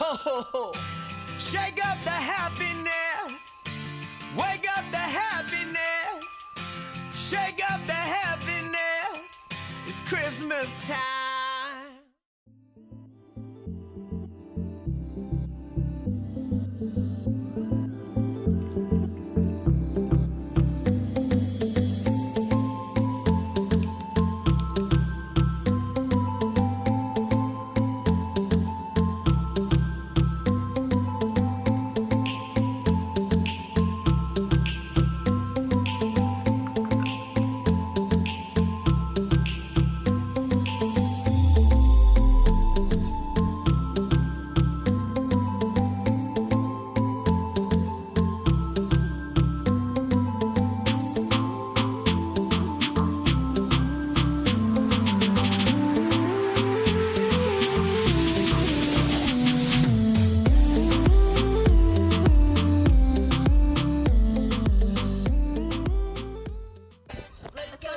Ho, ho, ho. Shake up the happiness. Wake up the happiness. Shake up the happiness. It's Christmas time.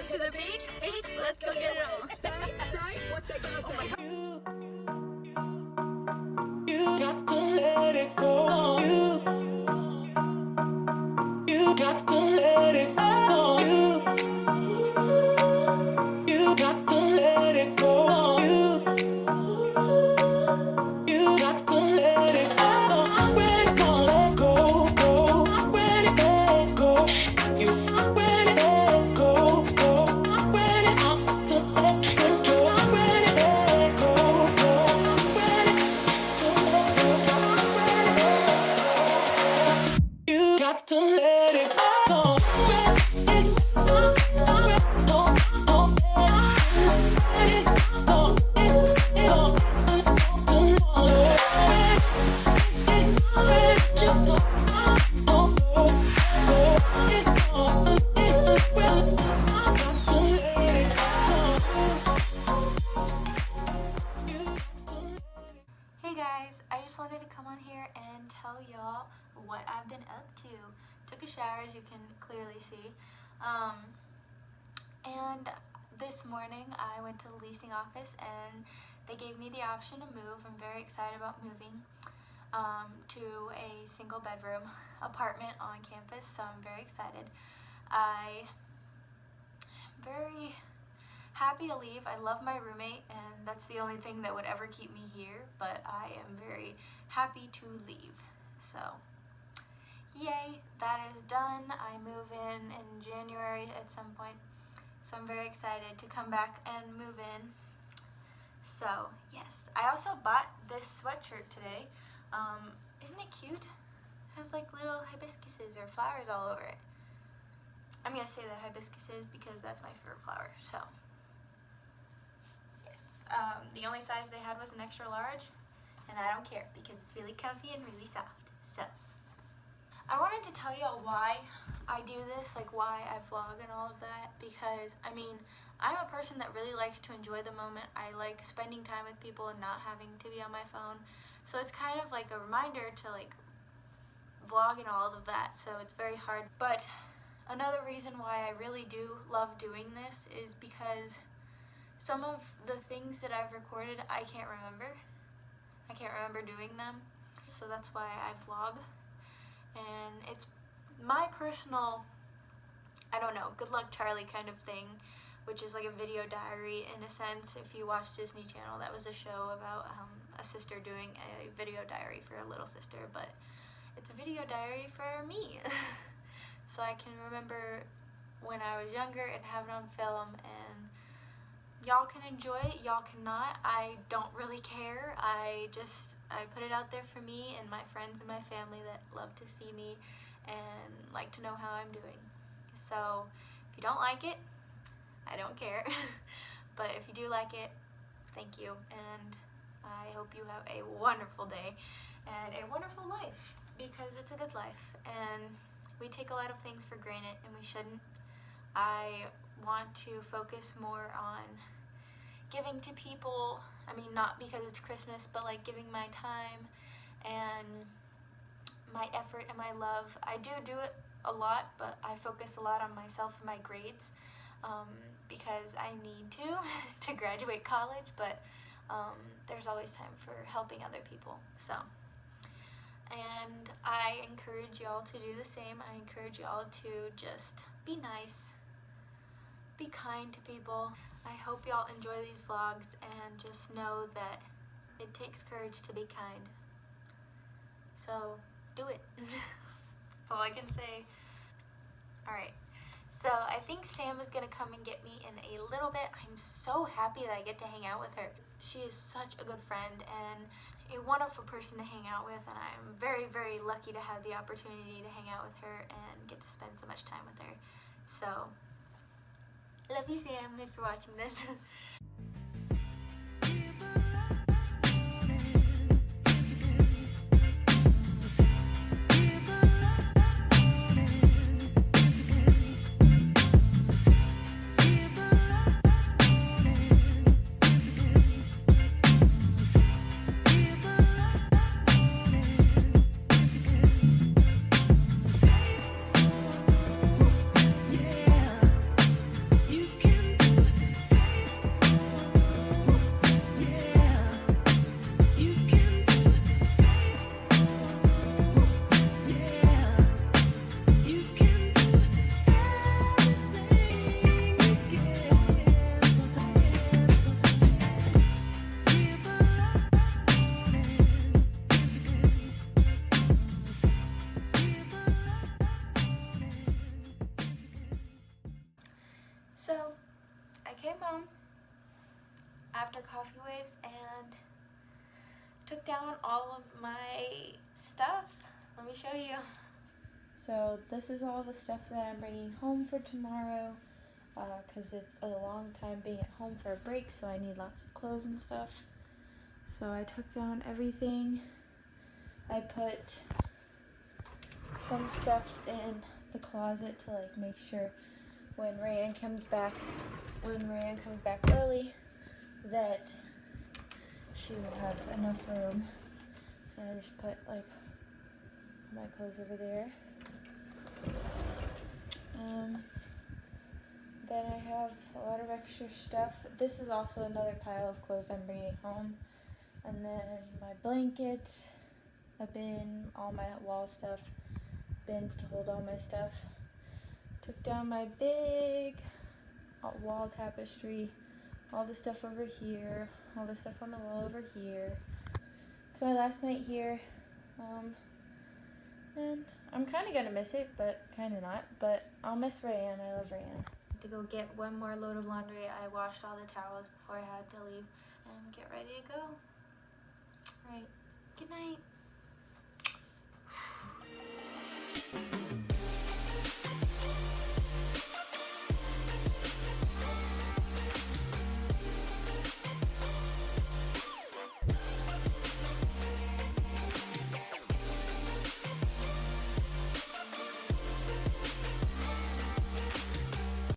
To the beach, let's go get it on. What they gonna say? You got to let it go. You got to let it go. You got to let it go. You got to let it go. I'm ready to let go. I'm ready to let go. I'm ready to let go. I'm ready to let go. I'm ready to let go. I'm ready to let go. You got to let it go. Hey guys, I just wanted to come on here and tell y'all what I've been up to. Took a shower, as you can clearly see. And this morning I went to the leasing office and they gave me the option to move. I'm very excited about moving to a single bedroom apartment on campus, so I'm very excited. I'm very happy to leave. I love my roommate and that's the only thing that would ever keep me here, but I am very happy to leave. So yay, that is done. I move in January at some point, so I'm very excited to come back and move in. So yes, I also bought this sweatshirt today. Isn't it cute? It has like little hibiscuses or flowers all over it. I'm gonna say that hibiscuses because that's my favorite flower. So yes, the only size they had was an extra large, and I don't care because it's really comfy and really soft. So I wanted to tell y'all why I do this, like why I vlog and all of that, because I mean, I'm a person that really likes to enjoy the moment. I like spending time with people and not having to be on my phone. So it's kind of like a reminder to like vlog and all of that, so it's very hard. But another reason why I really do love doing this is because some of the things that I've recorded I can't remember. I can't remember doing them, so that's why I vlog. And it's my personal, I don't know, good luck Charlie kind of thing, which is like a video diary in a sense. If you watch Disney Channel, that was a show about a sister doing a video diary for a little sister, but it's a video diary for me. So I can remember when I was younger and have it on film, and y'all can enjoy it, y'all cannot. I don't really care. I put it out there for me and my friends and my family that love to see me and like to know how I'm doing. So if you don't like it, I don't care. But if you do like it, thank you, and I hope you have a wonderful day and a wonderful life, because it's a good life and we take a lot of things for granted and we shouldn't. I want to focus more on giving to people. I mean, not because it's Christmas, but like giving my time and my effort and my love. I do it a lot, but I focus a lot on myself and my grades because I need to graduate college, but there's always time for helping other people. So, and I encourage y'all to do the same. I encourage y'all to just be nice, be kind to people. I hope y'all enjoy these vlogs and just know that it takes courage to be kind. So do it. That's all I can say. Alright, so I think Sam is going to come and get me in a little bit. I'm so happy that I get to hang out with her. She is such a good friend and a wonderful person to hang out with, and I'm very, very lucky to have the opportunity to hang out with her and get to spend so much time with her. So, love you, Sam, if you're watching this. So, I came home after coffee waves and took down all of my stuff. Let me show you. So this is all the stuff that I'm bringing home for tomorrow, because it's a long time being at home for a break, so I need lots of clothes and stuff. So I took down everything. I put some stuff in the closet to like make sure when Rayanne comes back early that she will have enough room. And I just put like my clothes over there. Then I have a lot of extra stuff. This is also another pile of clothes I'm bringing home. And then my blankets, a bin, all my wall stuff, bins to hold all my stuff. Took down my big wall tapestry, all the stuff over here, all the stuff on the wall over here. It's my last night here, and I'm kind of gonna miss it, but kind of not. But I'll miss Rayanne. I love Rayanne. To go get one more load of laundry. I washed all the towels before I had to leave and get ready to go. Right. Good night.